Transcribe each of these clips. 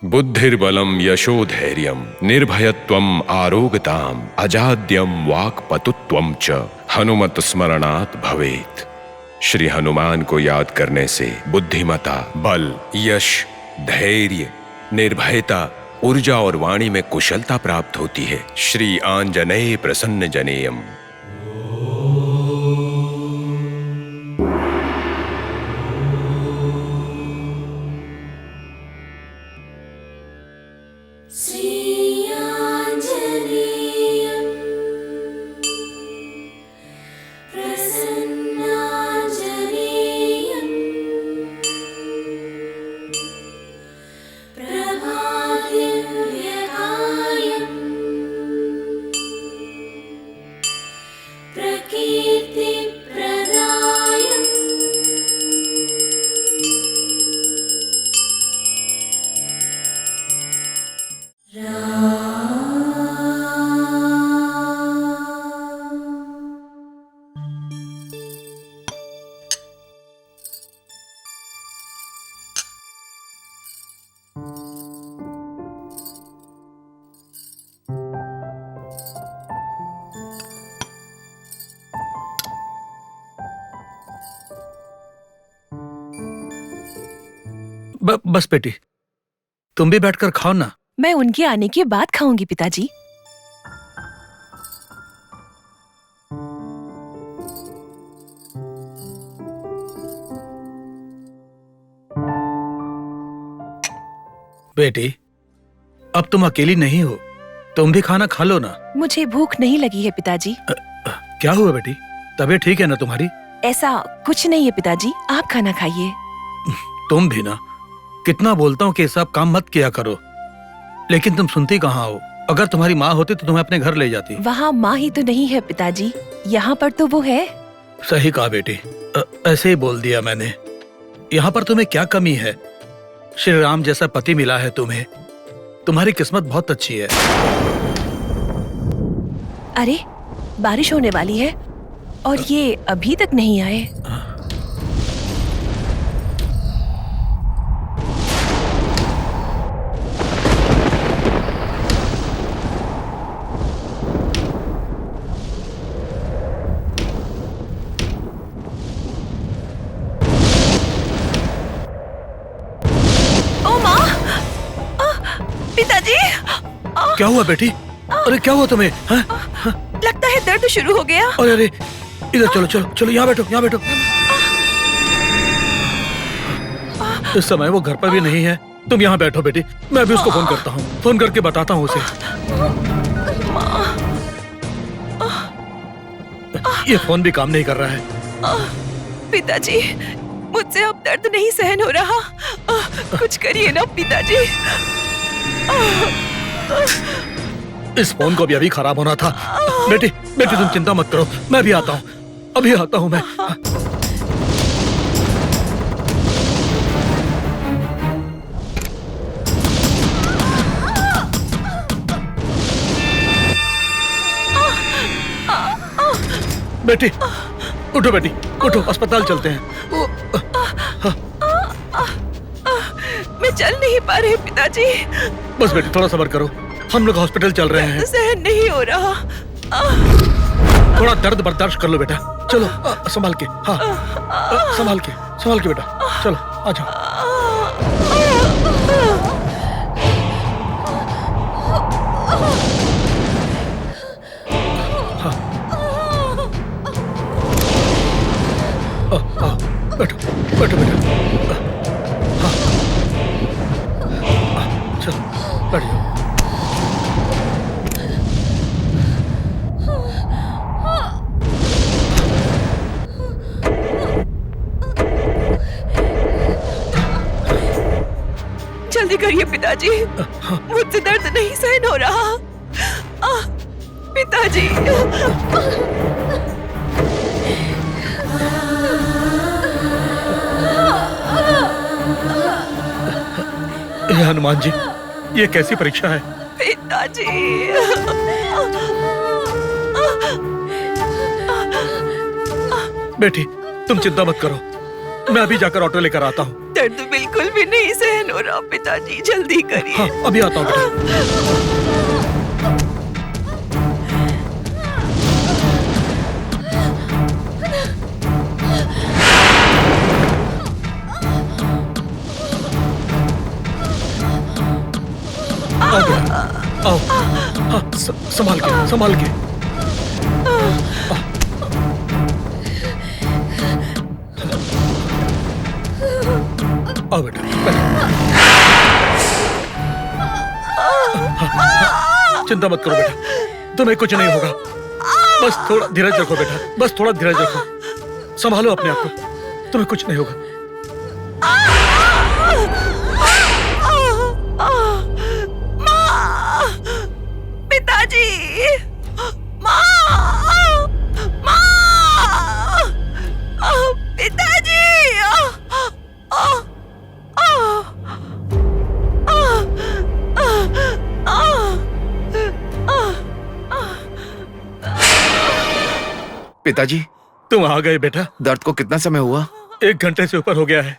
बुद्धिर्बलम यशोधैर्यम निर्भयत्वम आरोग्यताम अजाड्यम वाक्पटुत्वम च हनुमत स्मरणात् भवेत्। श्री हनुमान को याद करने से बुद्धिमता, बल, यश, धैर्य, निर्भयता, ऊर्जा और वाणी में कुशलता प्राप्त होती है। श्री आंजनेय प्रसन्न जनेयम। बस बेटी, तुम भी बैठकर खाओ ना। मैं उनके आने के बाद खाऊंगी पिताजी। बेटी, अब तुम अकेली नहीं हो, तुम भी खाना खा लो ना। मुझे भूख नहीं लगी है पिताजी। क्या हुआ बेटी, तबीयत ठीक है ना तुम्हारी? ऐसा कुछ नहीं है पिताजी, आप खाना खाइए। तुम भी ना, कितना बोलता हूँ कि सब काम मत किया करो, लेकिन तुम सुनती कहाँ हो। अगर तुम्हारी माँ होती तो तुम्हें अपने घर ले जाती। वहाँ माँ ही तो नहीं है पिताजी, यहाँ पर तो वो है। सही कहा बेटी, ऐसे ही बोल दिया मैंने। यहाँ पर तुम्हें क्या कमी है? श्री राम जैसा पति मिला है तुम्हें, तुम्हारी किस्मत बहुत अच्छी है। अरे, बारिश होने वाली है और ये अभी तक नहीं आए। पिताजी! क्या हुआ बेटी? अरे क्या हुआ तुम्हें? लगता है दर्द शुरू हो गया। अरे अरे, इधर चलो चलो चलो, यहाँ बैठो, यहाँ बैठो। इस समय वो घर पर भी नहीं है, तुम यहाँ बैठो बेटी, मैं अभी उसको फोन करता हूँ, फोन करके बताता हूँ उसे। ये फोन भी काम नहीं कर रहा है। पिताजी, मुझसे अब दर्द नहीं सहन हो रहा, कुछ करिए ना पिताजी। इस फोन को भी अभी खराब होना था। बेटी बेटी, तुम चिंता मत करो, मैं भी आता हूँ, अभी आता हूँ मैं। बेटी उठो, बेटी उठो, अस्पताल चलते हैं। मैं चल नहीं पा रही पिताजी। बस बेटी, थोड़ा सब्र करो, हम लोग हॉस्पिटल चल रहे हैं। सहन नहीं हो रहा। थोड़ा दर्द बर्दाश्त कर लो बेटा, चलो संभाल के। हाँ, संभाल के बेटा, चलो आ जाओ। बैठो बैठो बेटा, हाँ, चलो बैठ जाओ। जल्दी करिए पिताजी, मुझसे दर्द नहीं सहन हो रहा। पिताजी, हे हनुमान जी, ये कैसी परीक्षा है? पिताजी, बेटी तुम चिंता मत करो, मैं अभी जाकर ऑटो लेकर आता हूँ। दर्द बिल्कुल भी नहीं सहन सहन हो रहा पिताजी, जल्दी करिए। हाँ, अभी आता हूँ बेटा। आओ बेटा, आओ। हाँ, संभाल के, संभाल के। आओ बेटा, चिंता मत करो बेटा, तुम्हें कुछ नहीं होगा। बस थोड़ा धीरज रखो बेटा, बस थोड़ा धीरज रखो, संभालो अपने आप को, तुम्हें कुछ नहीं होगा। पिताजी, माँ, माँ, पिताजी। पिताजी, तुम आ गए बेटा। दर्द को कितना समय हुआ? 1 घंटे से ऊपर हो गया है।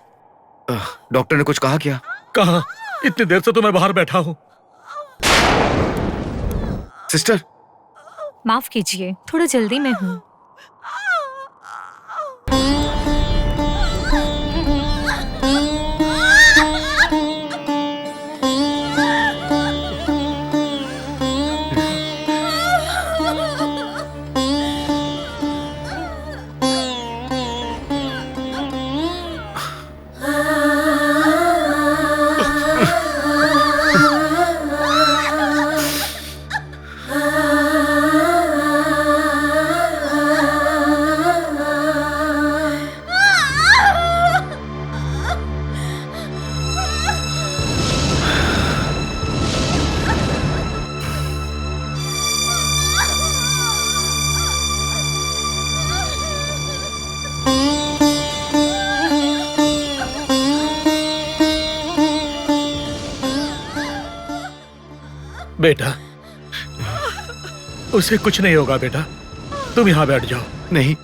डॉक्टर ने कुछ कहा क्या? कहाँ, इतनी देर से तो मैं बाहर बैठा हूँ। सिस्टर, माफ कीजिए, थोड़ा जल्दी में हूँ। बेटा, उसे कुछ नहीं होगा बेटा, तुम यहाँ बैठ जाओ। नहीं,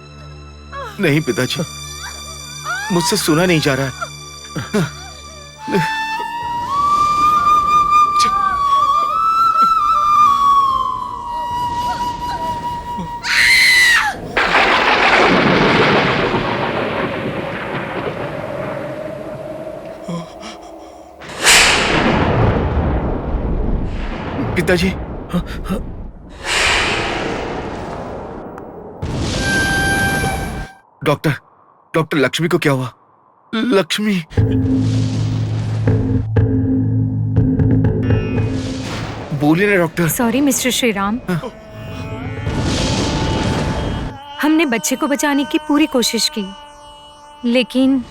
नहीं पिताजी, मुझसे सुना नहीं जा रहा है। पिताजी, डॉक्टर लक्ष्मी को क्या हुआ? लक्ष्मी, बोलिए ना डॉक्टर। सॉरी मिस्टर श्रीराम, हमने बच्चे को बचाने की पूरी कोशिश की, लेकिन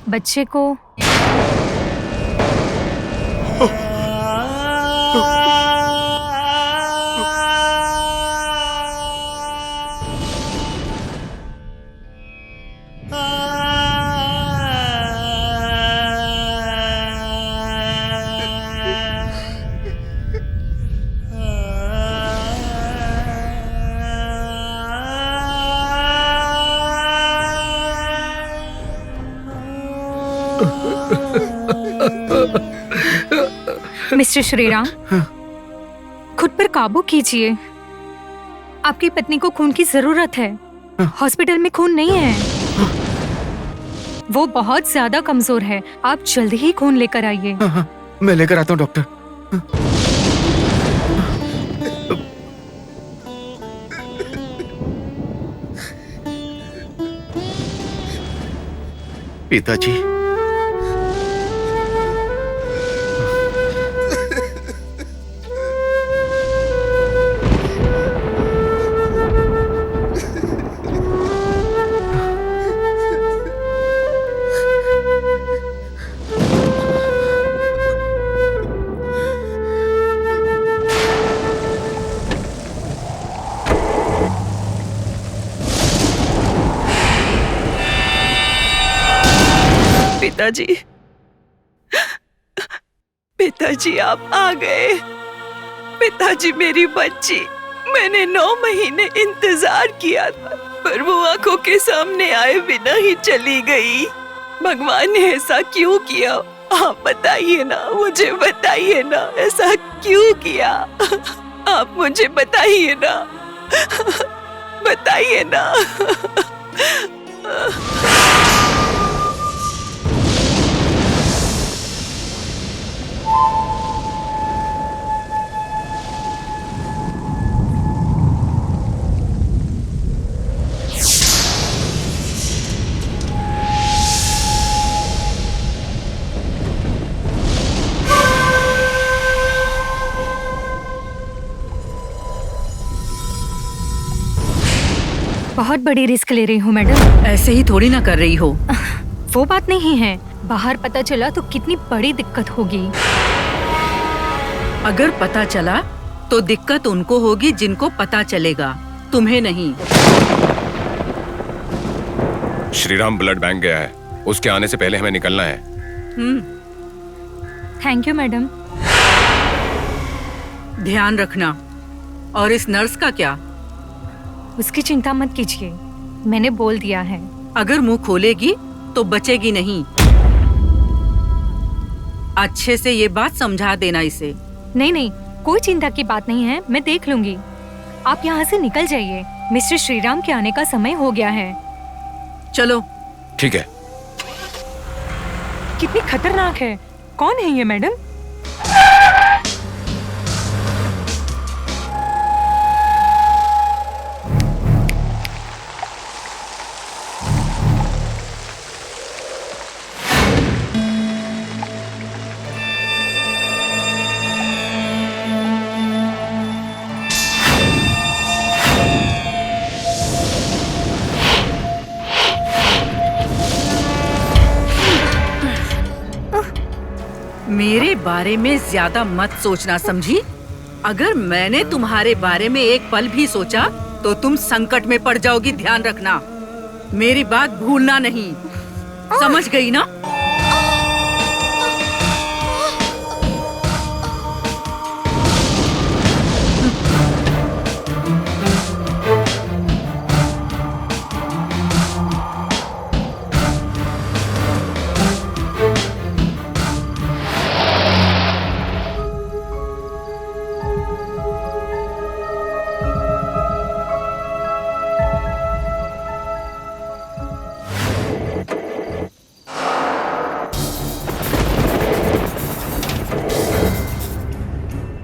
बच्चे को मिस्टर श्रीराम, खुद पर काबू कीजिए। आपकी पत्नी को खून की जरूरत है। हॉस्पिटल में खून नहीं है, वो बहुत ज्यादा कमजोर है। आप जल्दी ही खून लेकर आइए। मैं लेकर आता हूँ डॉक्टर। पिताजी, पिताजी, पिताजी आप आ गए। पिताजी, मेरी बच्ची, मैंने 9 महीने इंतजार किया था, पर वो आंखों के सामने आए बिना ही चली गई। भगवान ने ऐसा क्यों किया? आप बताइए ना, मुझे बताइए ना, ऐसा क्यों किया? आप मुझे बताइए ना, बताइए ना। बहुत बड़ी रिस्क ले रही हूँ मैडम। ऐसे ही थोड़ी ना कर रही हो। वो बात नहीं है, बाहर पता चला तो कितनी बड़ी दिक्कत होगी। अगर पता चला तो दिक्कत उनको होगी जिनको पता चलेगा, तुम्हें नहीं। श्रीराम ब्लड बैंक गया है, उसके आने से पहले हमें निकलना है। Thank you madam. ध्यान रखना। और इस नर्स का क्या? उसकी चिंता मत कीजिए, मैंने बोल दिया है। अगर मुंह खोलेगी तो बचेगी नहीं। अच्छे से ये बात समझा देना इसे। नहीं नहीं, कोई चिंता की बात नहीं है, मैं देख लूंगी। आप यहाँ से निकल जाइए, मिस्टर श्रीराम के आने का समय हो गया है। चलो। ठीक है। कितनी खतरनाक है। कौन है ये मैडम? मेरे बारे में ज्यादा मत सोचना, समझी? अगर मैंने तुम्हारे बारे में एक पल भी सोचा तो तुम संकट में पड़ जाओगी, ध्यान रखना। मेरी बात भूलना नहीं, समझ गई ना?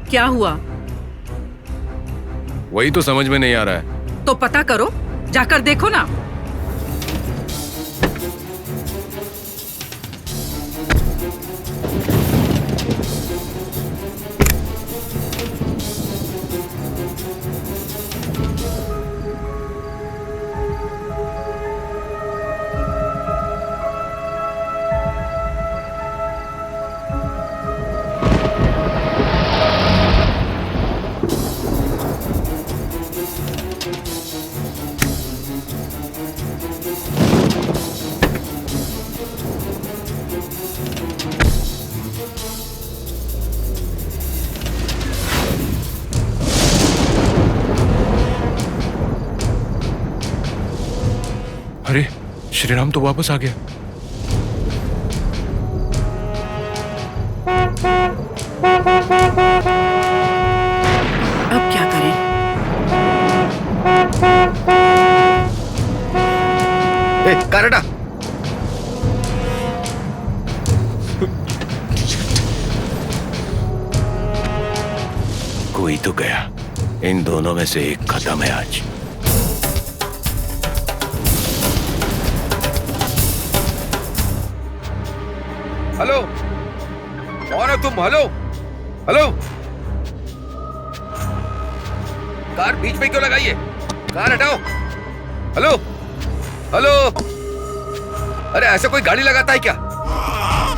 क्या हुआ? वही तो समझ में नहीं आ रहा है। तो पता करो, जाकर देखो ना। अरे श्रीराम तो वापस आ गया। अब क्या करें? कार हटा। कोई तो गया, इन दोनों में से एक खत्म है आज। हेलो, कौन हो तुम? हेलो हेलो, कार बीच में क्यों लगाई है? कार हटाओ। हेलो हेलो, अरे ऐसे कोई गाड़ी लगाता है क्या?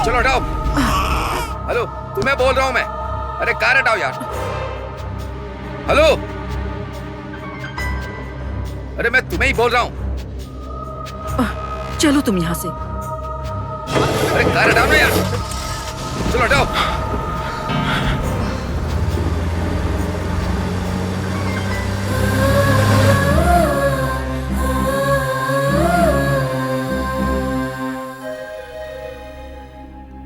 चलो हटाओ। हेलो, तुम्हें बोल रहा हूं मैं। अरे कार हटाओ यार। हेलो, अरे मैं तुम्हें ही बोल रहा हूं। चलो तुम यहाँ से। अरे कार हटाओ ना यार। चलो हटाओ।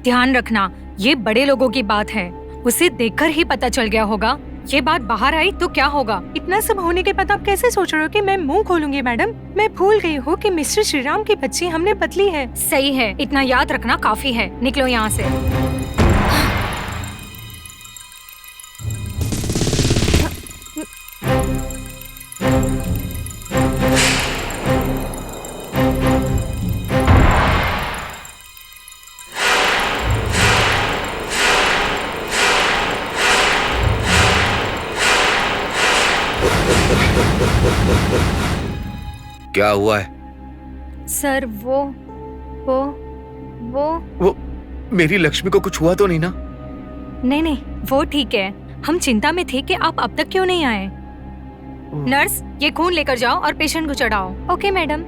ध्यान रखना, ये बड़े लोगों की बात है, उसे देखकर ही पता चल गया होगा। ये बात बाहर आई तो क्या होगा? इतना सब होने के बाद आप कैसे सोच रहे हो कि मैं मुंह खोलूंगी मैडम? मैं भूल गई हूँ कि मिस्टर श्रीराम की बच्ची हमने बदली है। सही है, इतना याद रखना काफी है। निकलो यहाँ से। क्या हुआ है? सर वो मेरी लक्ष्मी को कुछ हुआ तो नहीं ना? नहीं, वो ठीक है। हम चिंता में थे कि आप अब तक क्यों नहीं आए। नर्स, ये खून लेकर जाओ और पेशेंट को चढ़ाओ। Okay madam.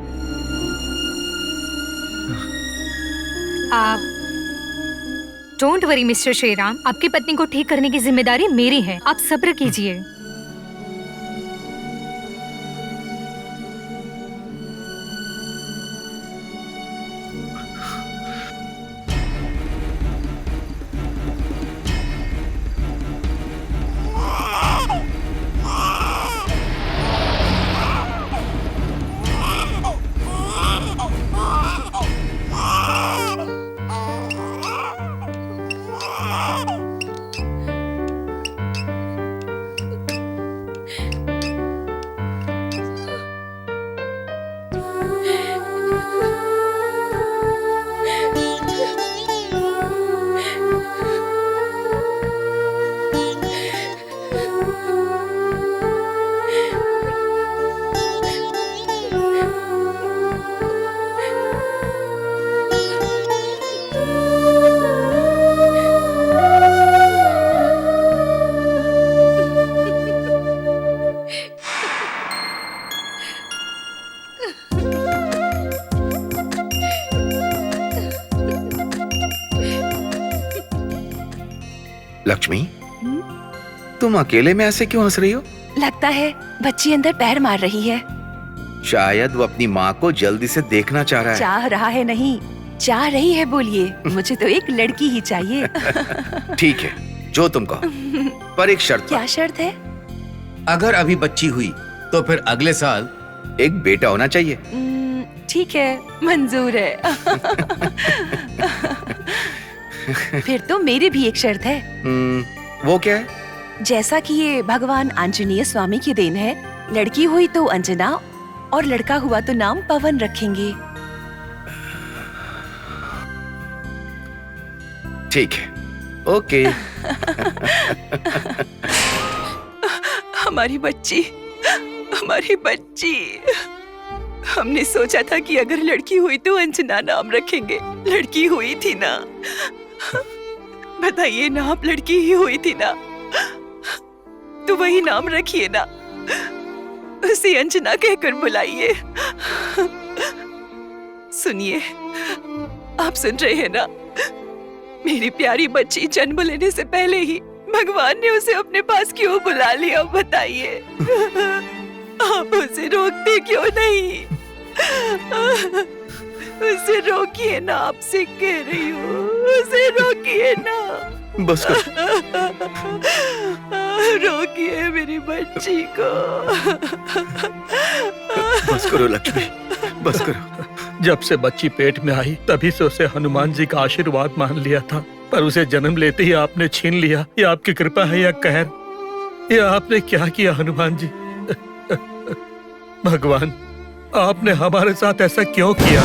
आप डोंट वरी मिस्टर श्रीराम, आपकी पत्नी को ठीक करने की जिम्मेदारी मेरी है। आप सब्र कीजिए। लक्ष्मी, तुम अकेले में ऐसे क्यों हंस रही हो? लगता है बच्ची अंदर पैर मार रही है। शायद वो अपनी माँ को जल्दी से देखना चाह रहा है। चाह रहा है नहीं, चाह रही है। बोलिए, मुझे तो एक लड़की ही चाहिए। ठीक है, जो तुम कहो, पर एक शर्त। क्या शर्त है? अगर अभी बच्ची हुई तो फिर अगले साल एक बेटा होना चाहिए। ठीक है, मंजूर है। फिर तो मेरी भी एक शर्त है। वो क्या है? जैसा कि ये भगवान आंजनेय स्वामी की देन है, लड़की हुई तो अंजना और लड़का हुआ तो नाम पवन रखेंगे। ठीक है, ओके। हमारी बच्ची, हमारी बच्ची। हमने सोचा था कि अगर लड़की हुई तो अंजना नाम रखेंगे। लड़की हुई थी ना? बताइए ना, आप लड़की ही हुई थी ना? तो वही नाम रखिए ना, उसे अंजना कहकर बुलाइए। सुनिए, आप सुन रहे हैं ना? मेरी प्यारी बच्ची जन्म लेने से पहले ही भगवान ने उसे अपने पास क्यों बुला लिया, बताइए। आप उसे रोकते क्यों नहीं? उसे रोकिए ना, आपसे कह रही हूँ, उसे रोकिए ना। बस कर। रोकिए मेरी बच्ची को। बस करो लक्ष्मी, बस करो। जब से बच्ची पेट में आई तभी से उसे हनुमान जी का आशीर्वाद मान लिया था, पर उसे जन्म लेते ही आपने छीन लिया। ये आपकी कृपा है या कहर? ये आपने क्या किया हनुमान जी? भगवान, आपने हमारे साथ ऐसा क्यों किया?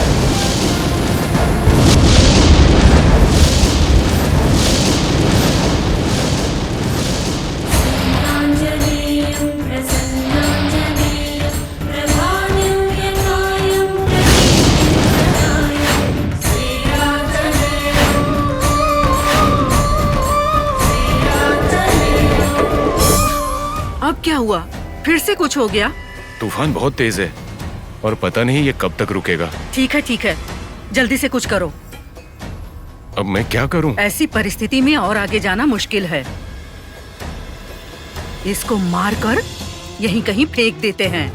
अब क्या हुआ? फिर से कुछ हो गया? तूफान बहुत तेज है और पता नहीं ये कब तक रुकेगा। ठीक है, जल्दी से कुछ करो। अब मैं क्या करूं? ऐसी परिस्थिति में और आगे जाना मुश्किल है। इसको मारकर यहीं कहीं फेंक देते हैं।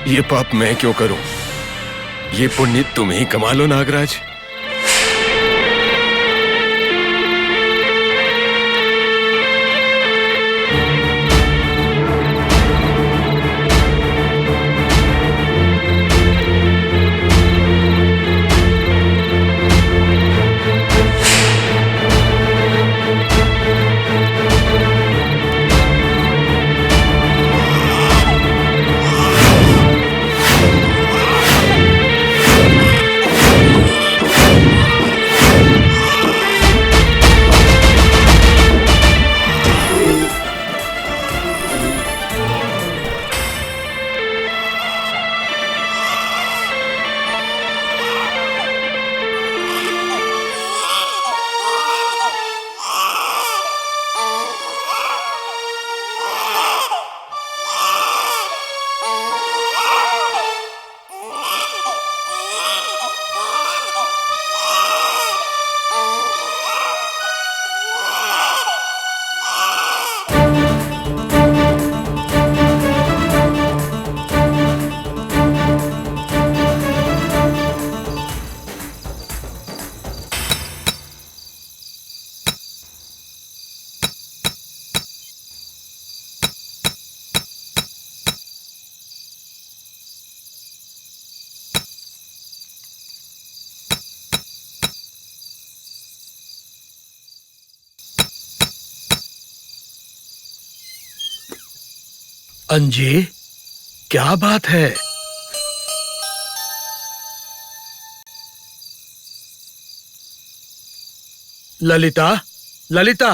ये पाप मैं क्यों करूं? ये पुण्य तुम ही कमा लो नागराज। अंजी, क्या बात है? ललिता, ललिता।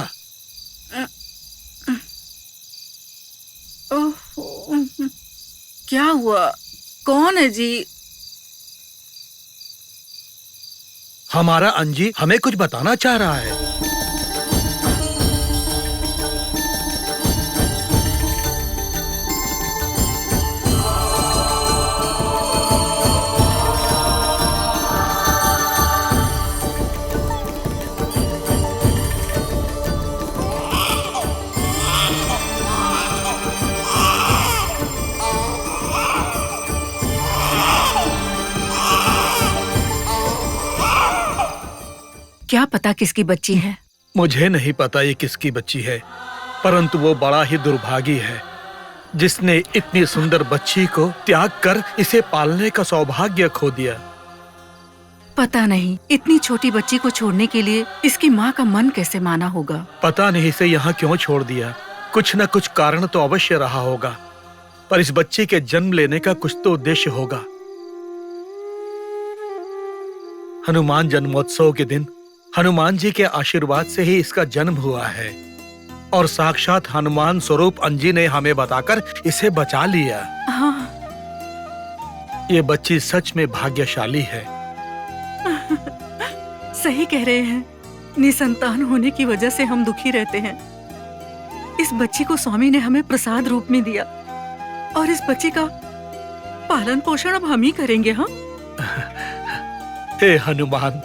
क्या हुआ? कौन है जी? हमारा अंजी हमें कुछ बताना चाह रहा है। क्या पता किसकी बच्ची है? मुझे नहीं पता ये किसकी बच्ची है, परंतु वो बड़ा ही दुर्भागी है जिसने इतनी सुंदर बच्ची को त्याग कर इसे पालने का सौभाग्य खो दिया। पता नहीं इतनी छोटी बच्ची को छोड़ने के लिए इसकी माँ का मन कैसे माना होगा। पता नहीं इसे यहाँ क्यों छोड़ दिया। कुछ न कुछ कारण तो अवश्य रहा होगा, पर इस बच्ची के जन्म लेने का कुछ तो उद्देश्य होगा। हनुमान जन्मोत्सव के दिन हनुमान जी के आशीर्वाद से ही इसका जन्म हुआ है और साक्षात हनुमान स्वरूप अंजी ने हमें बताकर इसे बचा लिया। हाँ। ये बच्ची सच में भाग्यशाली है। सही कह रहे हैं। निसंतान होने की वजह से हम दुखी रहते हैं। इस बच्ची को स्वामी ने हमें प्रसाद रूप में दिया और इस बच्ची का पालन पोषण अब हम ही करेंगे। हाँ। हे हनुमान,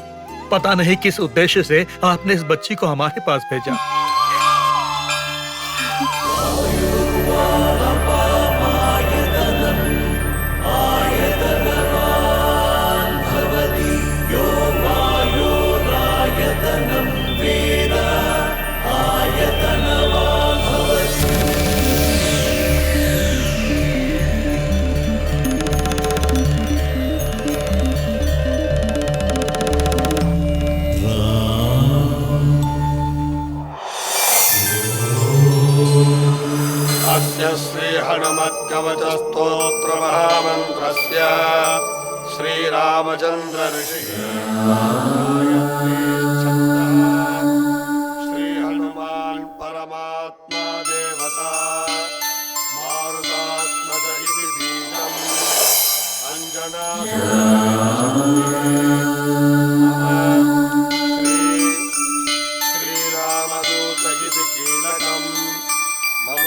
पता नहीं किस उद्देश्य से आपने इस बच्ची को हमारे पास भेजा। श्री हनुमत्कवच स्तोत्र महामंत्रस्य श्री रामचंद्र ऋषि श्री हनुमान परमात्मा देवता मारुतात्मज इति बीजम् अंजना श्री रामदूत इति कीलकम् मम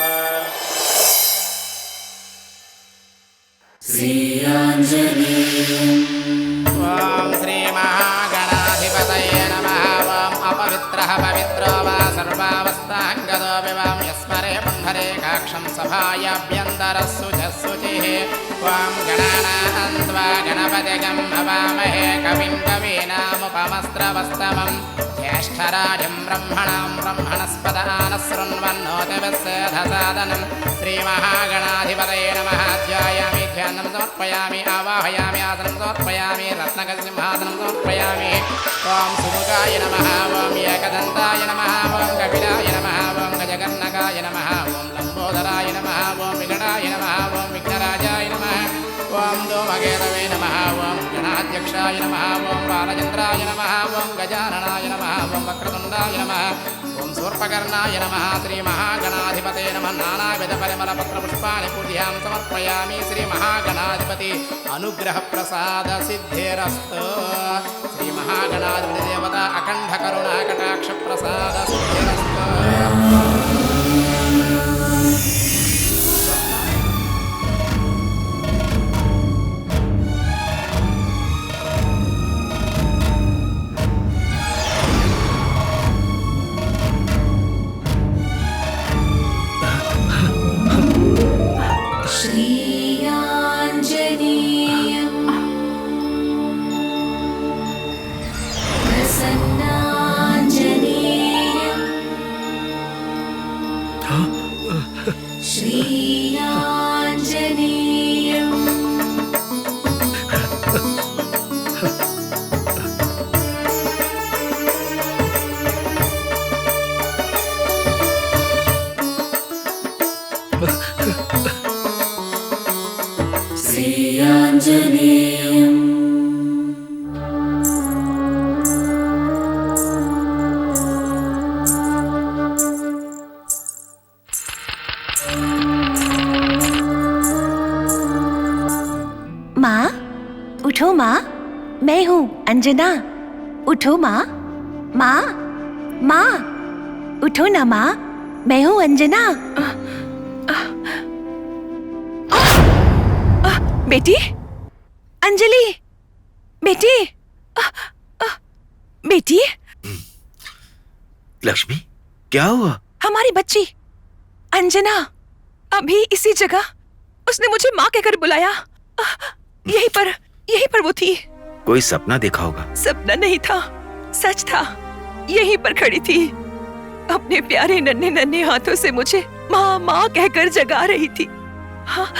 ओम श्री महागणाधिपतये नमः। ओम अपवित्रः पवित्रो वा सर्वावस्थाङ्गतो विवां यस्मरे पुण्डरीकाक्षं सभायाभ्यन्तरः शुचः शुचिः। ओम गणानां त्वा गणपतिगं हवामहे कविं कवीनामुपमस्त्रवस्तमं ज्येष्ठराजं ब्रह्मणां ब्रह्मणस्पदानः शृण्वन्नोतिभिस्सेधसादनं श्रीमहागणाधिपतये नमः। ध्यायामि ध्यानं समर्पयामि आवाहयामि आसनं समर्पयामि रत्नकसिंहासनं समर्पयामि। ओम सुमुखाय नमः। ओम एकदन्ताय नमः। ओम कपिलाय नमः। ओम गजकर्णकाय नमः। ओम लम्बोदराय नमः। ओम विकटाय नमः। ओम विघ्नराजाय नमः। ओम धूमकेतवे नमः। ओम गणाध्यक्षाय नमः। ओम बालचन्द्राय नमः। ओम गजाननाय नमः। ओम वक्रतुण्डाय नमः। ओम शूर्पकर्णाय नमः। श्रीमहागणाधिपते नमः। नानाविधपरिमलपत्रपुष्पाणि पूज्यां समर्पयामि। श्रीमहागणाधिपति अनुग्रहप्रसादसिद्धिरस्तु। श्रीमहागणाधिपति देवता अखण्डकरुणाकटाक्षप्रसादसिद्धिरस्तु। माँ उठो माँ, मैं हूँ अंजना। उठो माँ, माँ माँ उठो ना माँ, मैं हूँ अंजना। बेटी, अंजलि, बेटी, बेटी। लक्ष्मी, क्या हुआ? हमारी बच्ची अंजना अभी इसी जगह उसने मुझे माँ कहकर बुलाया। यहीं पर वो थी। कोई सपना देखा होगा। सपना नहीं था, सच था। यहीं पर खड़ी थी, अपने प्यारे नन्हे नन्हे हाथों से मुझे माँ माँ कहकर जगा रही थी। हाँ,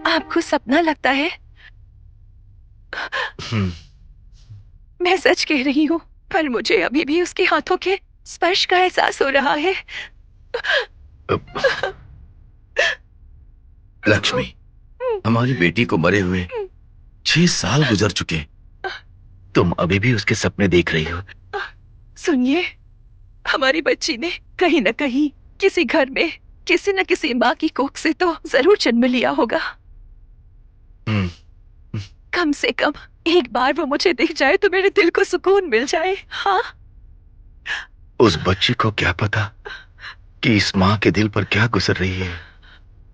आपको सपना लगता है? मैं सच कह रही हूँ, पर मुझे अभी भी उसके हाथों के स्पर्श का एहसास हो रहा है। लक्ष्मी, हमारी बेटी को मरे हुए 6 साल गुजर चुके। तुम अभी भी उसके सपने देख रही हो। सुनिए, हमारी बच्ची ने कहीं न कहीं किसी घर में किसी न किसी माँ की कोख से तो जरूर जन्म लिया होगा। कम से कम एक बार वो मुझे दिख जाए तो मेरे दिल को सुकून मिल जाए। हाँ, उस बच्ची को क्या पता कि इस माँ के दिल पर क्या गुजर रही है।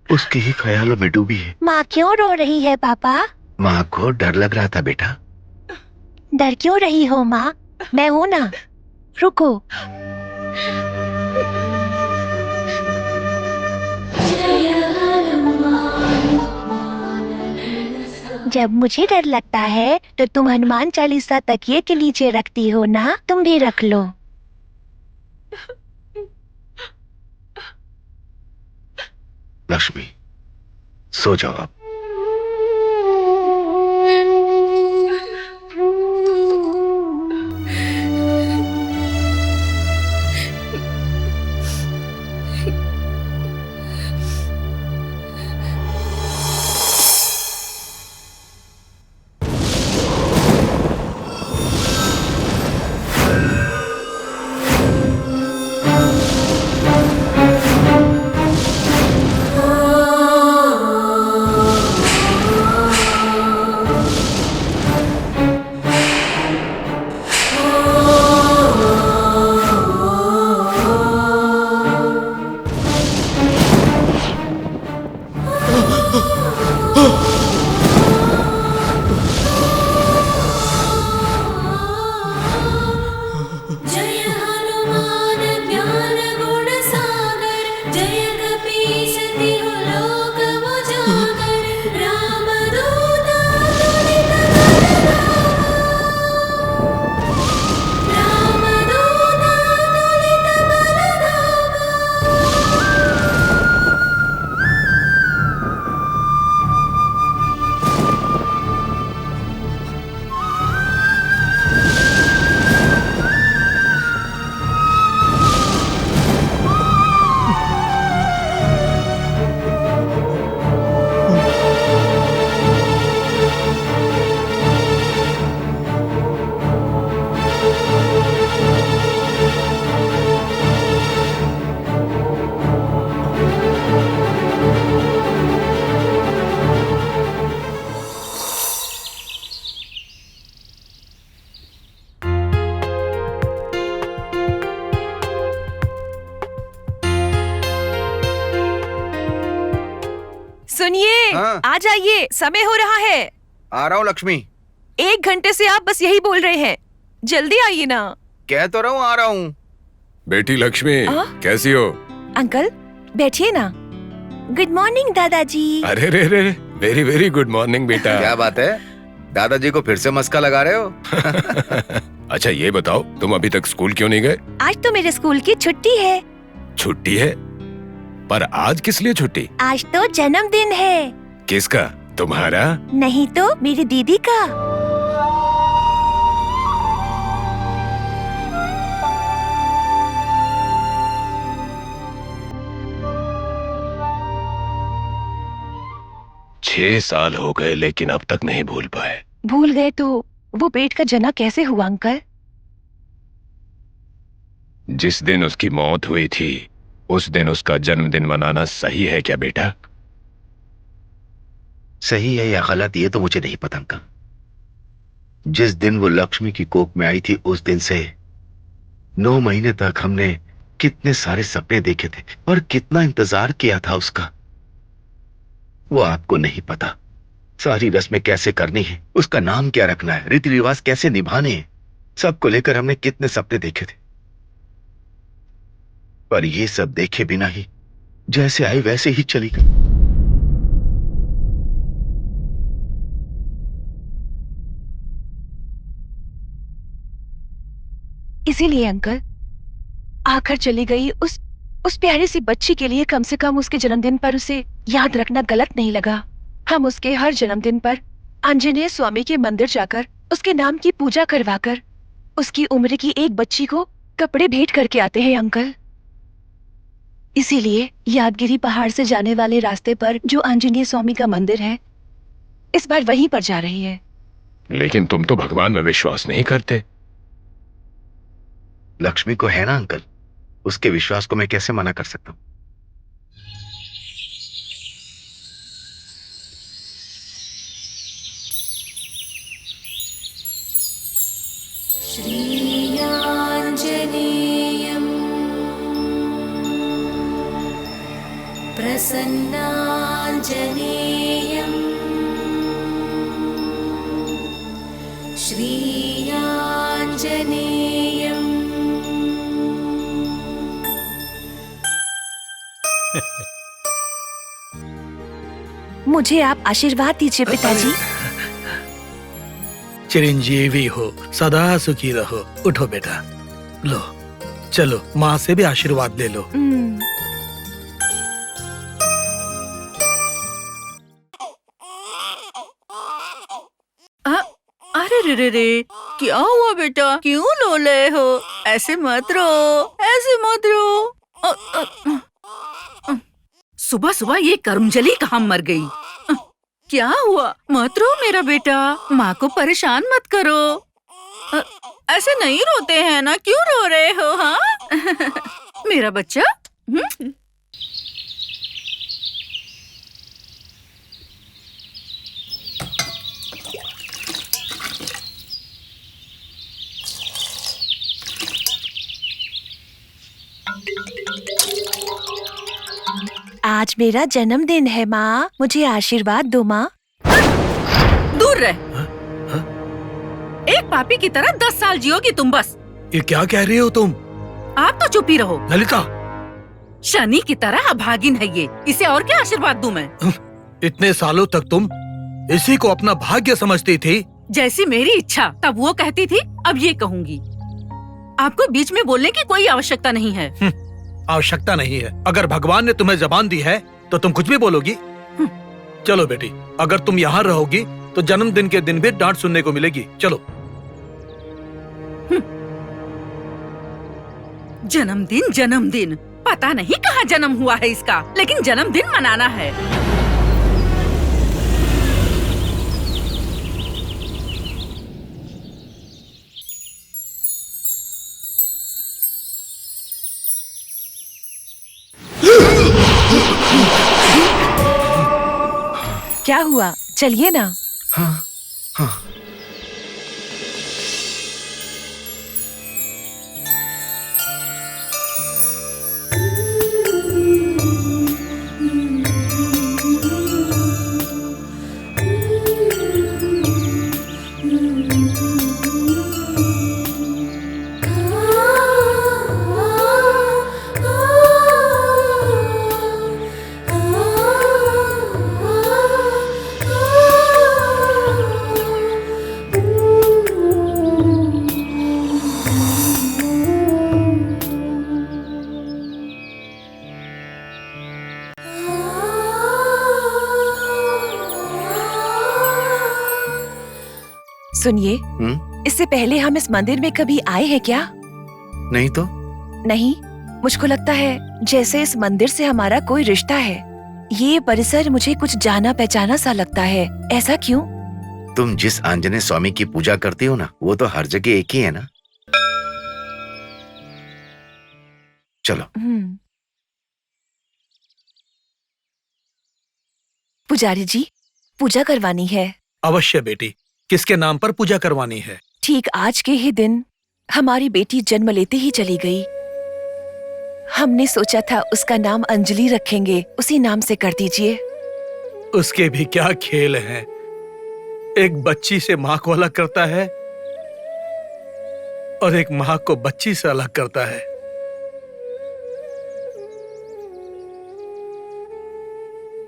उसके ही ख्यालों में डूबी है। माँ क्यों रो रही है पापा? माँ को डर लग रहा था बेटा। डर क्यों रही हो माँ? मैं हूं ना, रुको। जब मुझे डर लगता है तो तुम हनुमान चालीसा तकिए के नीचे रखती हो ना, तुम भी रख लो। लक्ष्मी, सो जाओ आप। हाँ आ जाइए, समय हो रहा है। आ रहा हूँ लक्ष्मी। 1 घंटे से आप बस यही बोल रहे हैं, जल्दी आइए ना। कह तो रहा हूँ आ रहा हूँ। बेटी लक्ष्मी, कैसी हो? अंकल बैठिए ना। गुड मॉर्निंग दादाजी। अरे रे रे, वेरी वेरी गुड मॉर्निंग बेटा। क्या बात है, दादाजी को फिर से मस्का लगा रहे हो? अच्छा ये बताओ, तुम अभी तक स्कूल क्यों नहीं गए? आज तो मेरे स्कूल की छुट्टी है। छुट्टी है? पर आज किस लिए छुट्टी? आज तो जन्मदिन है। किसका? तुम्हारा? नहीं तो मेरी दीदी का। छह साल हो गए लेकिन अब तक नहीं भूल पाए। भूल गए तो वो पेट का जना कैसे हुआ अंकल? जिस दिन उसकी मौत हुई थी उस दिन उसका जन्मदिन मनाना सही है क्या बेटा? सही है या गलत ये तो मुझे नहीं पता अंकल। जिस दिन वो लक्ष्मी की कोख में आई थी उस दिन से 9 महीने तक हमने कितने सारे सपने देखे थे और कितना इंतजार किया था उसका, वो आपको नहीं पता। सारी रस्में कैसे करनी है, उसका नाम क्या रखना है, रीति रिवाज कैसे निभाने हैं, सबको लेकर हमने कितने सपने देखे थे। पर ये सब देखे बिना ही जैसे आई वैसे ही चली गई। इसीलिए अंकल आकर चली गई उस प्यारी सी बच्ची के लिए कम से कम उसके जन्मदिन पर उसे याद रखना गलत नहीं लगा। हम उसके हर जन्मदिन पर आंजनेय स्वामी के मंदिर जाकर उसके नाम की पूजा करवाकर उसकी उम्र की एक बच्ची को कपड़े भेंट करके आते हैं अंकल। इसीलिए यादगिरी पहाड़ से जाने वाले रास्ते पर जो आंजनेय स्वामी का मंदिर है, इस बार वहीं पर जा रही है। लेकिन तुम तो भगवान में विश्वास नहीं करते। लक्ष्मी को है ना अंकल, उसके विश्वास को मैं कैसे मना कर सकता हूं? श्रीयाञ्जनेयं प्रसन्नाञ्जनेयं श्रीयाञ्जनेयं। मुझे आप आशीर्वाद दीजिए पिताजी। चिरंजीवी हो, सदा सुखी रहो। उठो बेटा, लो चलो माँ से भी आशीर्वाद ले लो। अरे रे रे, क्या हुआ बेटा, क्यों रो रहे हो? ऐसे मत रो, ऐसे मत रो। सुबह सुबह ये कर्मजली कहाँ मर गई? क्या हुआ? मत रो मेरा बेटा, माँ को परेशान मत करो। ऐसे नहीं रोते हैं ना, क्यों रो रहे हो? हाँ मेरा बच्चा। आज मेरा जन्मदिन है माँ, मुझे आशीर्वाद दो माँ। दूर रह। एक पापी की तरह 10 साल जियोगी तुम बस। ये क्या कह रही हो तुम? आप तो चुप ही रहो। ललिता, शनि की तरह अभागिन है ये, इसे और क्या आशीर्वाद दूं मैं? इतने सालों तक तुम इसी को अपना भाग्य समझती थी। जैसी मेरी इच्छा तब वो कहती थी, अब ये कहूंगी। आपको बीच में बोलने की कोई आवश्यकता नहीं है। आवश्यकता नहीं है। अगर भगवान ने तुम्हें जबान दी है तो तुम कुछ भी बोलोगी। चलो बेटी, अगर तुम यहाँ रहोगी तो जन्मदिन के दिन भी डांट सुनने को मिलेगी। चलो। जन्मदिन जन्मदिन, पता नहीं कहाँ जन्म हुआ है इसका, लेकिन जन्मदिन मनाना है। क्या हुआ? चलिए ना। हाँ हाँ। सुनिए, इससे पहले हम इस मंदिर में कभी आए हैं क्या? नहीं तो। नहीं, मुझको लगता है जैसे इस मंदिर से हमारा कोई रिश्ता है। ये परिसर मुझे कुछ जाना पहचाना सा लगता है। ऐसा क्यों? तुम जिस आंजनेय स्वामी की पूजा करती हो ना, वो तो हर जगह एक ही है ना। चलो। पुजारी जी, पूजा करवानी है। अवश्य बेटी, किसके नाम पर पूजा करवानी है? ठीक आज के ही दिन हमारी बेटी जन्म लेते ही चली गई। हमने सोचा था उसका नाम अंजलि रखेंगे, उसी नाम से कर दीजिए। उसके भी क्या खेल हैं। एक बच्ची से माँ को अलग करता है और एक माँ को बच्ची से अलग करता है।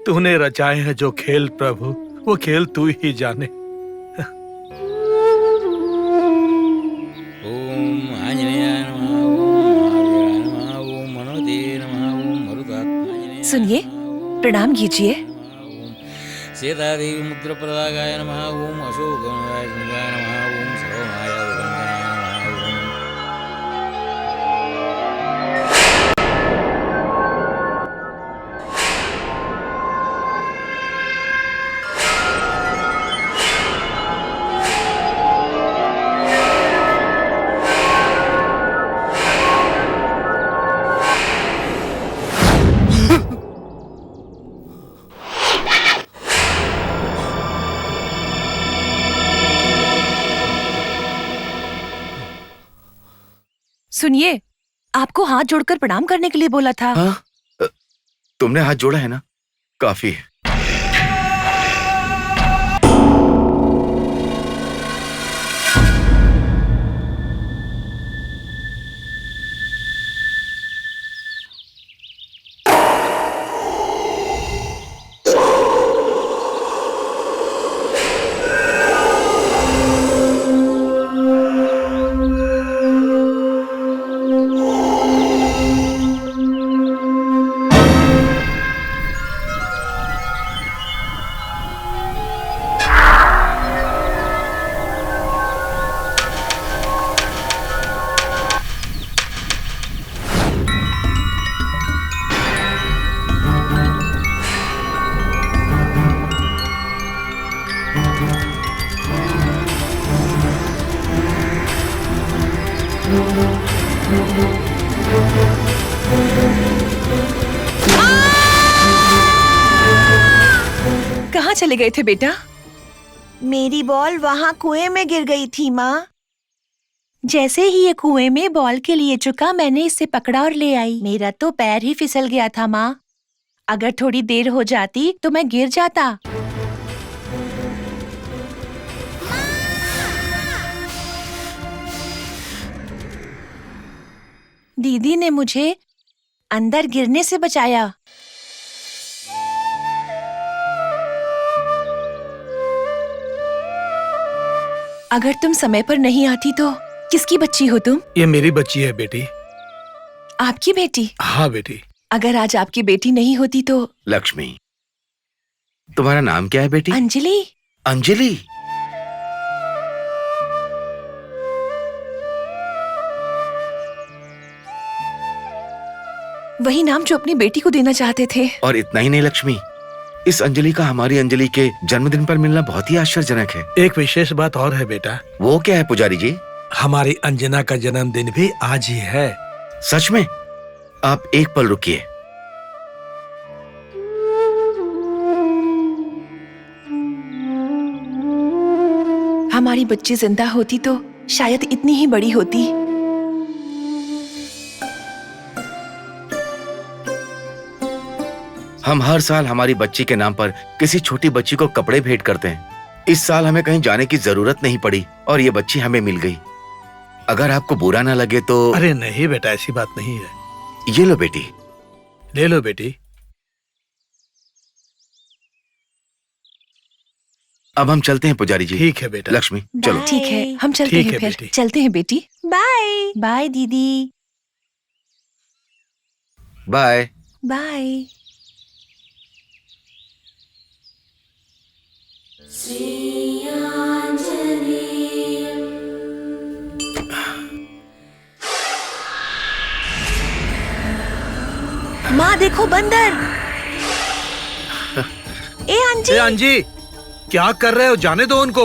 तूने रचाए हैं जो खेल प्रभु, वो खेल तू ही जाने। सुनिए, प्रणाम कीजिए। सीतादेवी मुद्र प्रदागाय नमः। ओम अशोकाय नमः। ओम सर्वमाया सुनिए, आपको हाथ जोड़कर प्रणाम करने के लिए बोला था। हाँ? तुमने हाथ जोड़ा है ना, काफी है। कहाँ चले गए थे बेटा? मेरी बॉल वहाँ कुएं में गिर गई थी माँ। जैसे ही ये कुएं में बॉल के लिए झुका, मैंने इसे पकड़ा और ले आई। मेरा तो पैर ही फिसल गया था माँ। अगर थोड़ी देर हो जाती तो मैं गिर जाता। दीदी ने मुझे अंदर गिरने से बचाया। अगर तुम समय पर नहीं आती तो किसकी बच्ची हो तुम? ये मेरी बच्ची है बेटी। आपकी बेटी? हाँ बेटी। अगर आज आपकी बेटी नहीं होती तो? लक्ष्मी, तुम्हारा नाम क्या है बेटी? अंजलि। अंजलि? वही नाम जो अपनी बेटी को देना चाहते थे। और इतना ही नहीं लक्ष्मी, इस अंजलि का हमारी अंजलि के जन्मदिन पर मिलना बहुत ही आश्चर्यजनक है। एक विशेष बात और है बेटा। वो क्या है पुजारी जी? हमारी अंजना का जन्मदिन भी आज ही है। सच में? आप एक पल रुकिए। हमारी बच्ची जिंदा होती तो शायद इतनी ही बड़ी होती। हम हर साल हमारी बच्ची के नाम पर किसी छोटी बच्ची को कपड़े भेंट करते हैं। इस साल हमें कहीं जाने की जरूरत नहीं पड़ी और ये बच्ची हमें मिल गई। अगर आपको बुरा ना लगे तो। अरे नहीं बेटा, ऐसी बात नहीं है। ये लो बेटी। ले लो बेटी। अब हम चलते हैं पुजारी जी। ठीक है बेटा। लक्ष्मी चलो। ठीक है, हम चलते ठीक हैं है फिर। बेटी। चलते हैं बेटी। बाय बाय दीदी। Bye bye. श्री आंजनेय देखो बंदर। ए अंजी, अंजी, क्या कर रहे हो? जाने दो उनको।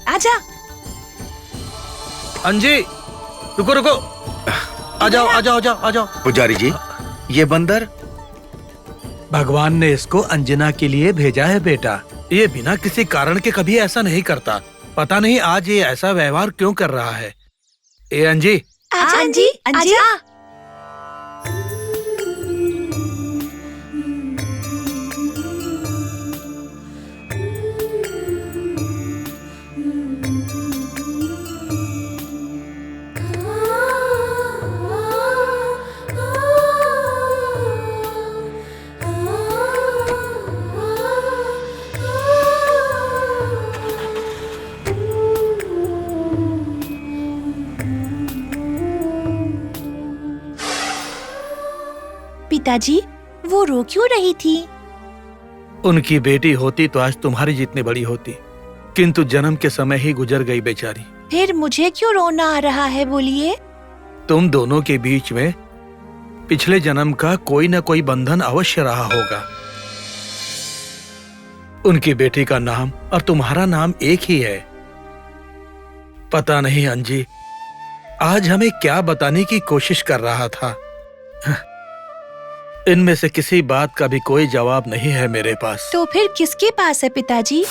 आजा। अंजी, रुको रुको, आ जाओ आ जाओ आ जाओ आ जाओ। पुजारी जी, ये बंदर? भगवान ने इसको अंजना के लिए भेजा है बेटा। ये बिना किसी कारण के कभी ऐसा नहीं करता। पता नहीं आज ये ऐसा व्यवहार क्यों कर रहा है। ए अंजी, आजा अंजी, आजा। पिताजी, वो रो क्यों रही थी? उनकी बेटी होती तो आज तुम्हारी जितनी बड़ी होती, किंतु जन्म के समय ही गुजर गई बेचारी। फिर मुझे क्यों रोना आ रहा है, बोलिए? तुम दोनों के बीच में पिछले जन्म का कोई न कोई बंधन अवश्य रहा होगा। उनकी बेटी का नाम और तुम्हारा नाम एक ही है। पता नहीं अंजी, आज हमें क्या बताने की कोशिश कर रहा था। इनमें से किसी बात का भी कोई जवाब नहीं है मेरे पास। तो फिर किसके पास है पिताजी?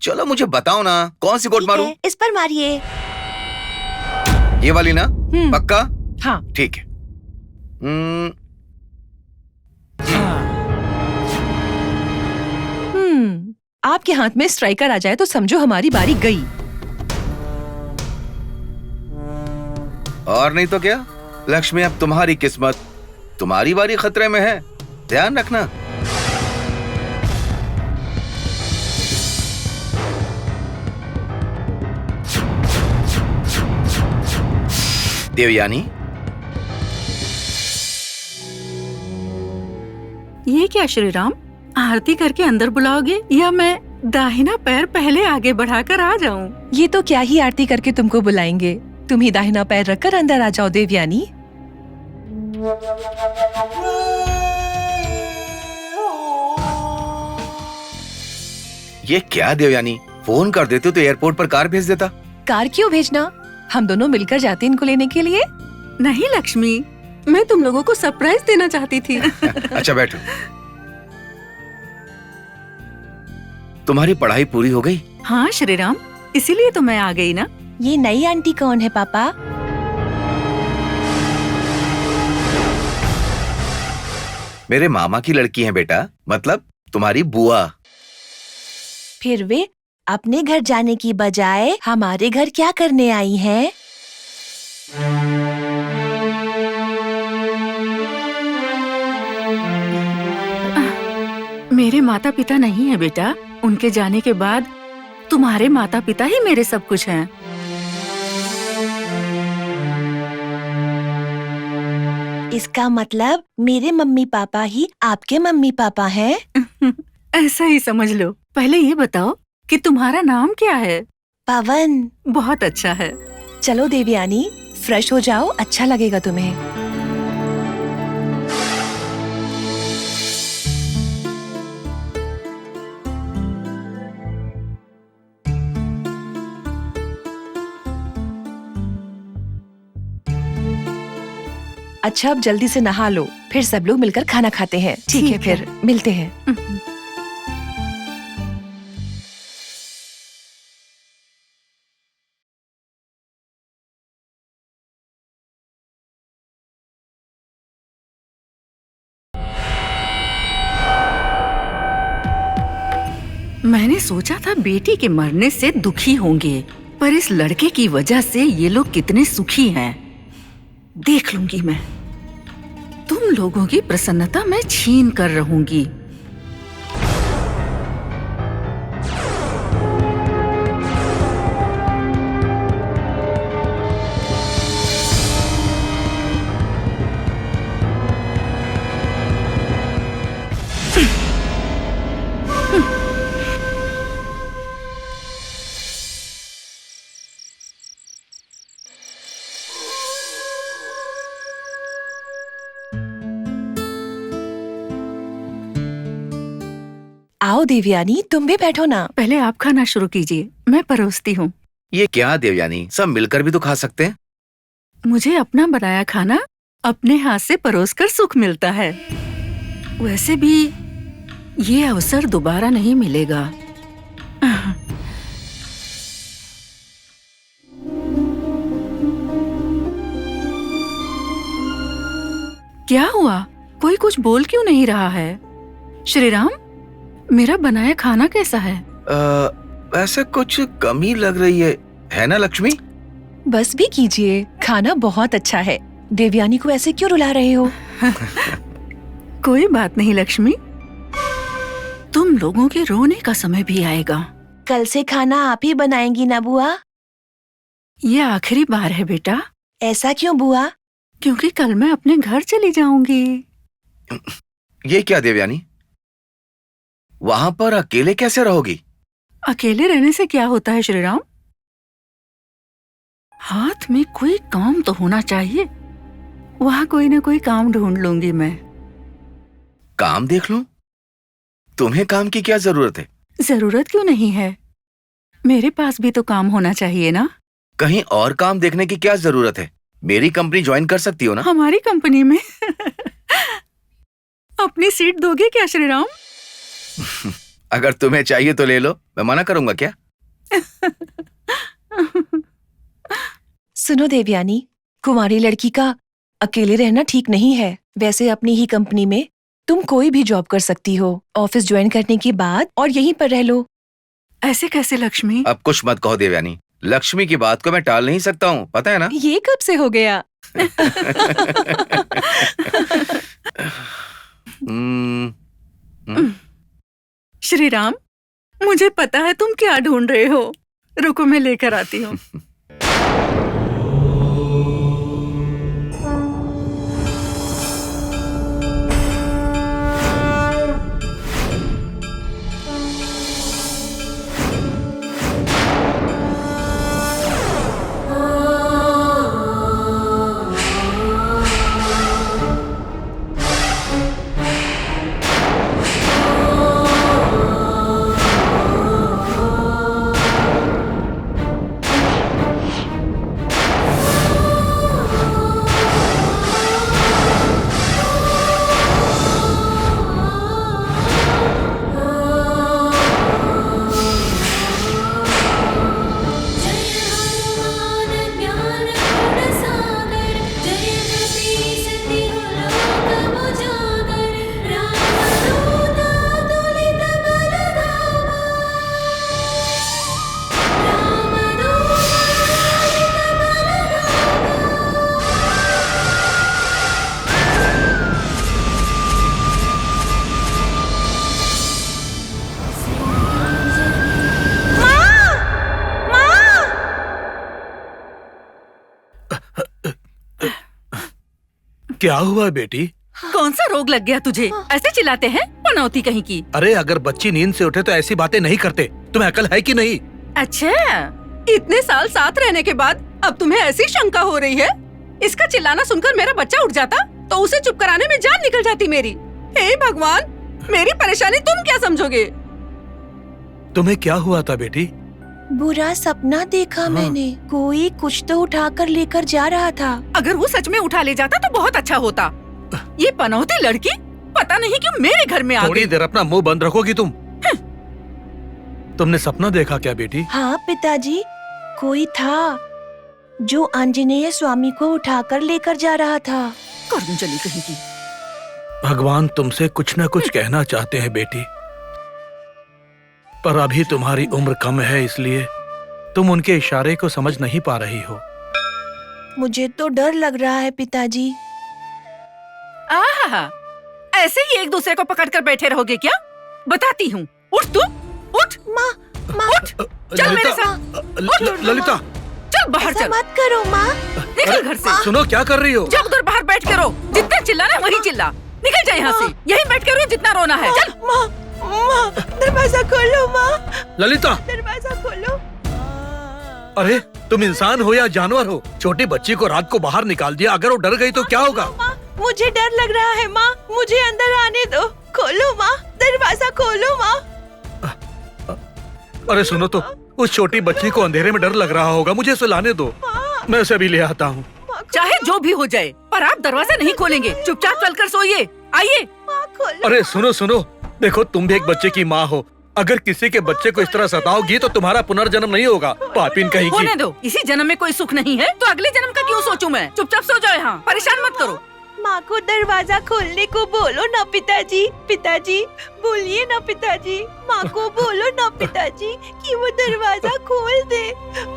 चलो मुझे बताओ ना, कौन सी गोट मारूं? इस पर मारिए। ये वाली ना? पक्का? हाँ। ठीक है। आपके हाथ में स्ट्राइकर आ जाए तो समझो हमारी बारी गई। और नहीं तो क्या लक्ष्मी, अब तुम्हारी किस्मत, तुम्हारी बारी खतरे में है, ध्यान रखना। देवयानी, ये क्या श्री राम, आरती करके अंदर बुलाओगे या मैं दाहिना पैर पहले आगे बढ़ाकर आ जाऊं? ये तो क्या ही आरती करके तुमको बुलाएंगे। तुम ही दाहिना पैर रखकर अंदर आ जाओ देवयानी। ये क्या देवयानी, फोन कर देते तो एयरपोर्ट पर कार भेज देता। कार क्यों भेजना, हम दोनों मिलकर जाते इनको लेने के लिए। नहीं लक्ष्मी, मैं तुम लोगों को सरप्राइज देना चाहती थी। अच्छा बैठो। तुम्हारी पढ़ाई पूरी हो गई? हाँ श्री राम, इसीलिए तो मैं आ गई ना। ये नई आंटी कौन है पापा? मेरे मामा की लड़की है बेटा, मतलब तुम्हारी बुआ। फिर वे अपने घर जाने की बजाय हमारे घर क्या करने आई हैं? मेरे माता पिता नहीं है बेटा, उनके जाने के बाद तुम्हारे माता पिता ही मेरे सब कुछ हैं। इसका मतलब मेरे मम्मी पापा ही आपके मम्मी पापा हैं? ऐसा ही समझ लो। पहले ये बताओ कि तुम्हारा नाम क्या है? पवन। बहुत अच्छा है। चलो देवयानी, फ्रेश हो जाओ, अच्छा लगेगा तुम्हें। अच्छा, अब जल्दी से नहा लो, फिर सब लोग मिलकर खाना खाते हैं। ठीक है, फिर मिलते हैं। मैंने सोचा था बेटी के मरने से दुखी होंगे, पर इस लड़के की वजह से ये लोग कितने सुखी हैं। देख लूंगी मैं। तुम लोगों की प्रसन्नता मैं छीन कर रहूंगी। आओ देवयानी, तुम भी बैठो ना। पहले आप खाना शुरू कीजिए, मैं परोसती हूँ। ये क्या देवयानी, सब मिलकर भी तो खा सकते हैं। मुझे अपना बनाया खाना अपने हाथ से परोसकर सुख मिलता है। वैसे भी ये अवसर दोबारा नहीं मिलेगा। क्या हुआ? कोई कुछ बोल क्यों नहीं रहा है? श्रीराम, मेरा बनाया खाना कैसा है? ऐसा कुछ कमी लग रही है ना लक्ष्मी? बस भी कीजिए, खाना बहुत अच्छा है। देवयानी को ऐसे क्यों रुला रहे हो? कोई बात नहीं लक्ष्मी, तुम लोगों के रोने का समय भी आएगा। कल से खाना आप ही बनाएंगी ना बुआ? ये आखिरी बार है बेटा। ऐसा क्यों बुआ? क्योंकि कल मैं अपने घर चली जाऊंगी। ये क्या देवयानी, वहाँ पर अकेले कैसे रहोगी? अकेले रहने से क्या होता है श्रीराम? हाथ में कोई काम तो होना चाहिए। वहाँ कोई ना कोई काम ढूंढ लूंगी मैं। काम देख लूं? तुम्हें काम की क्या जरूरत है? जरूरत क्यों नहीं है? मेरे पास भी तो काम होना चाहिए ना। कहीं और काम देखने की क्या जरूरत है? मेरी कंपनी ज्वाइन कर सकती हो ना? हमारी कंपनी में अपनी सीट दोगे क्या श्रीराम? अगर तुम्हें चाहिए तो ले लो, मैं मना करूंगा क्या? सुनो देवयानी, कुंवारी लड़की का अकेले रहना ठीक नहीं है। वैसे अपनी ही कंपनी में तुम कोई भी जॉब कर सकती हो, ऑफिस ज्वाइन करने के बाद, और यहीं पर रह लो। ऐसे कैसे लक्ष्मी? अब कुछ मत कहो देवयानी, लक्ष्मी की बात को मैं टाल नहीं सकता हूँ, पता है ना? ये कब से हो गया? श्रीराम, मुझे पता है तुम क्या ढूंढ रहे हो। रुको, मैं लेकर आती हूँ। क्या हुआ बेटी? कौन सा रोग लग गया तुझे? ऐसे चिल्लाते हैं, पनौती कहीं की। अरे अगर बच्ची नींद से उठे तो ऐसी बातें नहीं करते। तुम्हें अकल है कि नहीं? अच्छा, इतने साल साथ रहने के बाद अब तुम्हें ऐसी शंका हो रही है? इसका चिल्लाना सुनकर मेरा बच्चा उठ जाता तो उसे चुप कराने में जान निकल जाती मेरी। हे भगवान, मेरी परेशानी तुम क्या समझोगे? तुम्हें क्या हुआ था बेटी? बुरा सपना देखा मैंने। कोई कुछ तो उठाकर लेकर जा रहा था। अगर वो सच में उठा ले जाता तो बहुत अच्छा होता। ये पनौती लड़की पता नहीं क्यों मेरे घर में आ गई। थोड़ी देर अपना मुंह बंद रखोगी तुम? तुमने सपना देखा क्या बेटी? हाँ पिताजी, कोई था जो आंजनेय स्वामी को उठाकर लेकर जा रहा था। कर्मजली कहीं की। भगवान तुमसे कुछ न कुछ कहना चाहते हैं बेटी। पर अभी तुम्हारी उम्र कम है, इसलिए तुम उनके इशारे को समझ नहीं पा रही हो। मुझे तो डर लग रहा है पिताजी। आहा, ऐसे ही एक दूसरे को पकड़कर बैठे रहोगे क्या? बताती हूँ। उठ तू, उठ। माँ, माँ, उठ, चल मेरे साथ। ललिता, चल बाहर चल। मत करो माँ। निकल घर से। सुनो, क्या कर रही हो? जा उधर बाहर बैठ के रो। जितना चिल्लाना वही चिल्ला। निकल जा यहाँ से। यहीं बैठ के रो जितना रोना है। चल। माँ, माँ, दरवाजा खोलो माँ। ललिता, दरवाजा खोलो। अरे तुम इंसान हो या जानवर हो? छोटी बच्ची को रात को बाहर निकाल दिया, अगर वो डर गई तो क्या होगा? माँ, मुझे डर लग रहा है माँ, मुझे अंदर आने दो। खोलो माँ, दरवाजा खोलो माँ। अरे सुनो तो, उस छोटी बच्ची को अंधेरे में डर लग रहा होगा, मुझे सुलाने दो, मैं उसे भी ले आता हूँ। चाहे जो भी हो जाए, पर आप दरवाजा नहीं खोलेंगे। चुपचाप चलकर सोइए। आइए। अरे सुनो सुनो, देखो तुम भी एक बच्चे की माँ हो, अगर किसी के बच्चे को इस तरह सताओगी तो तुम्हारा पुनर्जन्म नहीं होगा, पापिन कहीं की। होने दो, इसी जन्म में कोई सुख नहीं है तो अगले जन्म का क्यों सोचूं मैं? चुपचाप सो जाओ यहाँ, परेशान मत करो। माँ को दरवाजा खोलने को बोलो ना पिताजी। पिताजी बोलिए ना पिताजी, माँ को बोलो ना पिताजी कि वो दरवाजा खोल दे,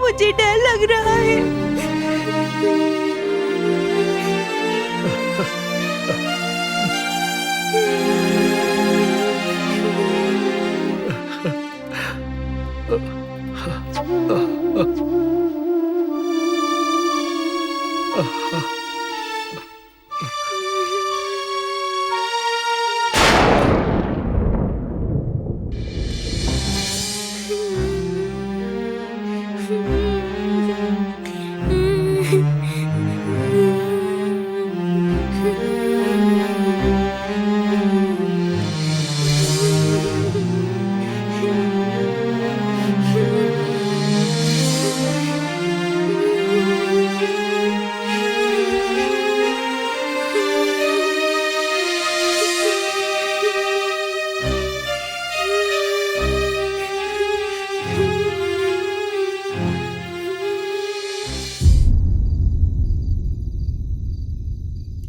मुझे डर लग रहा है।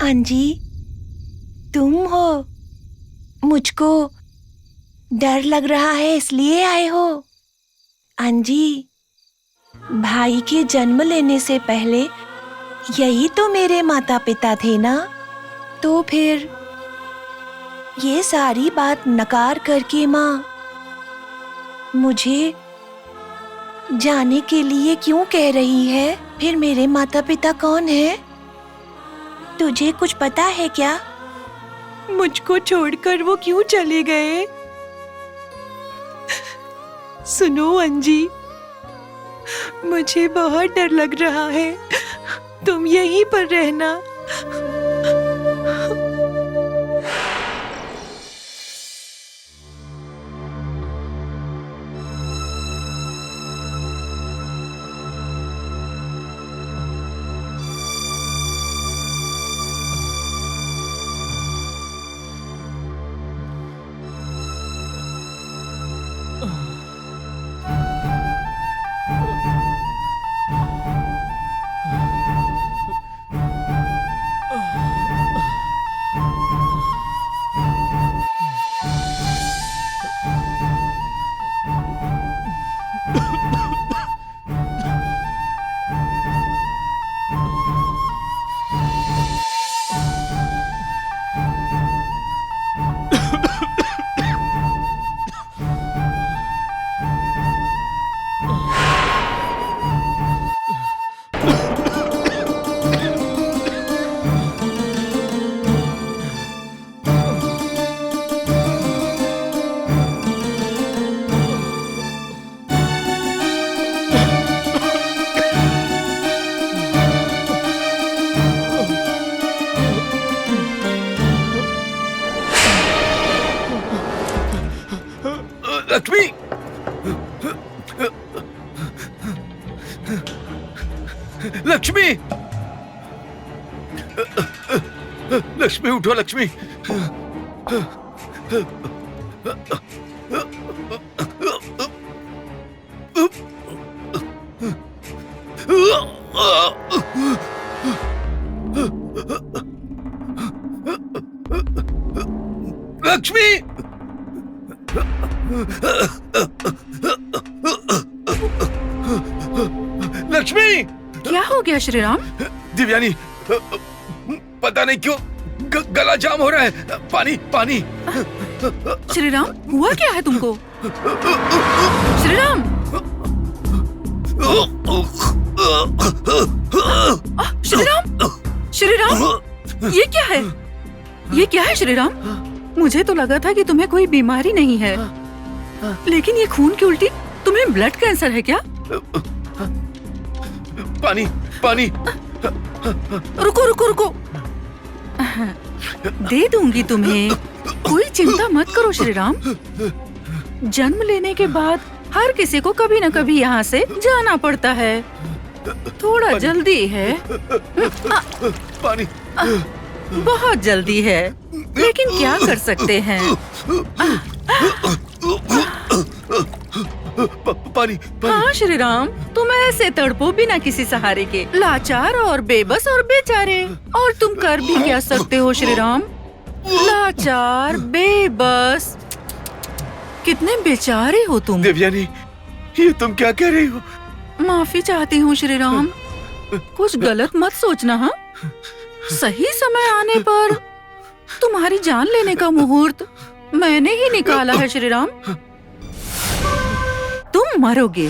अंजी, तुम हो? मुझको डर लग रहा है इसलिए आए हो? अंजी, भाई के जन्म लेने से पहले यही तो मेरे माता पिता थे ना, तो फिर ये सारी बात नकार करके माँ मुझे जाने के लिए क्यों कह रही है? फिर मेरे माता पिता कौन है? तुझे कुछ पता है क्या? मुझको छोड़कर वो क्यों चले गए? सुनो अंजी, मुझे बहुत डर लग रहा है, तुम यहीं पर रहना। लक्ष्मी, लक्ष्मी, लक्ष्मी उठो लक्ष्मी। लक्ष्मी, लक्ष्मी! क्या हो गया श्री राम? दिव्यानी, पता नहीं क्यों गला जाम हो रहा है। पानी पानी। श्री राम, हुआ क्या है तुमको? श्री राम! श्री राम! श्री राम! ये क्या है? ये क्या है श्री राम? मुझे तो लगा था कि तुम्हें कोई बीमारी नहीं है, लेकिन ये खून की उल्टी। तुम्हें ब्लड कैंसर है क्या? पानी पानी। रुको रुको रुको, दे दूंगी तुम्हें, कोई चिंता मत करो श्री राम। जन्म लेने के बाद हर किसी को कभी न कभी यहाँ से जाना पड़ता है, थोड़ा जल्दी है। पानी। बहुत जल्दी है, लेकिन क्या कर सकते हैं। पानी। हाँ श्री राम, तुम ऐसे तड़पो बिना किसी सहारे के, लाचार और बेबस और बेचारे। और तुम कर भी क्या सकते हो श्री राम? लाचार बेबस, कितने बेचारे हो तुम। देवयानी, ये तुम क्या कह रही हो? माफी चाहती हूँ श्री राम, कुछ गलत मत सोचना। हाँ, सही समय आने पर तुम्हारी जान लेने का मुहूर्त मैंने ही निकाला है श्री राम। तुम मरोगे।